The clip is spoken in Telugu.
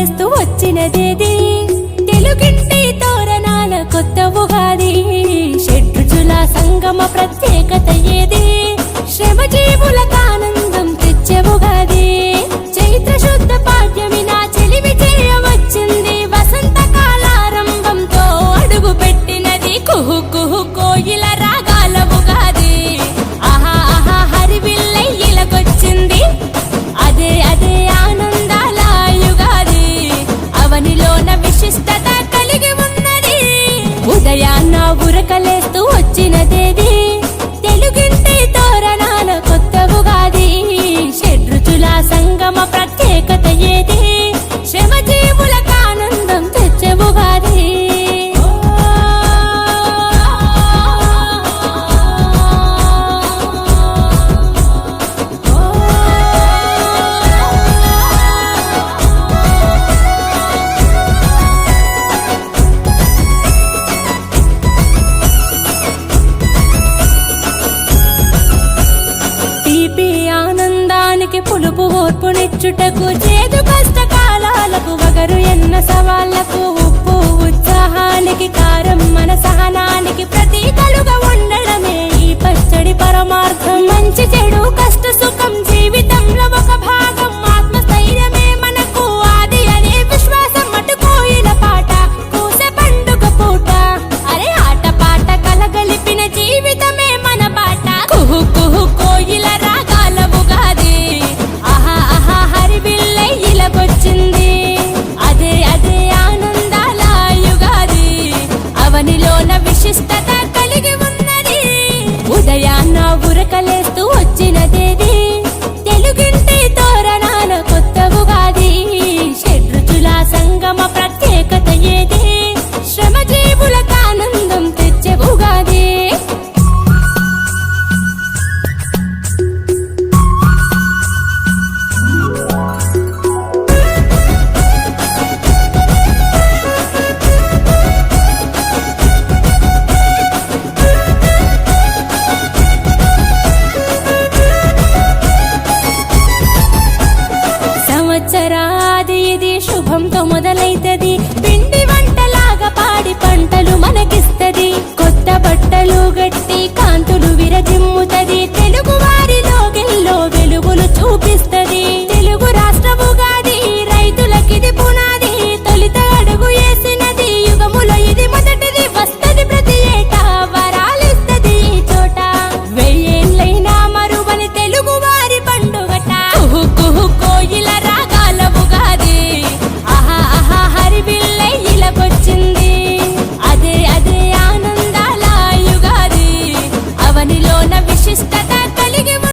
ఉరకలేస్తూ వచ్చినదేది తెలుగింటి తోరణాల కొత్త ఉగాది షడ్రుచుల సంగమ ప్రత్యేకత ఏది శ్రమజీవులకు ఆనందం తెచ్చే ఉగాది చైత్ర శుద్ధ పాడ్యమి నా చెలిమి చేయవచ్చింది వసంత కాలారంభంతో అడుగు పెట్టినది కుహు కుహు కోయిల రాగాల ఉగాది ఆహా ఆహా హరివిల్లయ్యిలకొచ్చింది అదే అదే ఆనందాల యుగాది అవనిలోన విశిష్టత కలిగి ఉన్నది ఉదయాన్న ఉరకలేస్తూ వచ్చినదేది తెలుగింటి తోరణాల కొత్త ఉగాది షడ్రుచుల సంగమ ప్రత్యేకత ఏది శ్రమజీవులకు ఆనందం తెచ్చే ఉగాది పులుపు ఓర్పునిచ్చుటకు చేదు కష్టకాలాలకు వగరు ఎన్న సవాళ్లకు ఉప్పు ఉత్సాహానికి కారం మన సహనానికి ప్రతీకలుగా ఉండడమే ఈ పచ్చడి పరమార్థం మంచి చెడు కష్ట సుఖం జీవితంలో ఒక భాగం ఆత్మస్థైర్యమే మనకు ఆది అనే విశ్వాసం అటుకోయిన పాట కూసే పండుగ పూట అరే ఆట పాట కలగలిపిన జీవితమే మన బాట కుహు కుహు కోయిల రాగాల ఉగాది హరివిల్లయ్యిలకొచ్చింది అదే అదే ఆనందాల యుగాది అవనిలోన విశిష్టత కలిగి ఉన్నది ఉదయాన్న ఉరకలేస్తూ వచ్చినదేది తెలుగింటి తోరణాల కొత్త ఉగాది షడ్రుచుల సంగమ ప్రత్యేకత ఏది శ్రమజీవులకు ఆనందం తెచ్చే ఉగాది సంవత్సరాది ఇది శుభంతో మొదలైతది పిండి వంటలాగా పాడి పంటలు మనకిస్తది కొత్త బట్టలు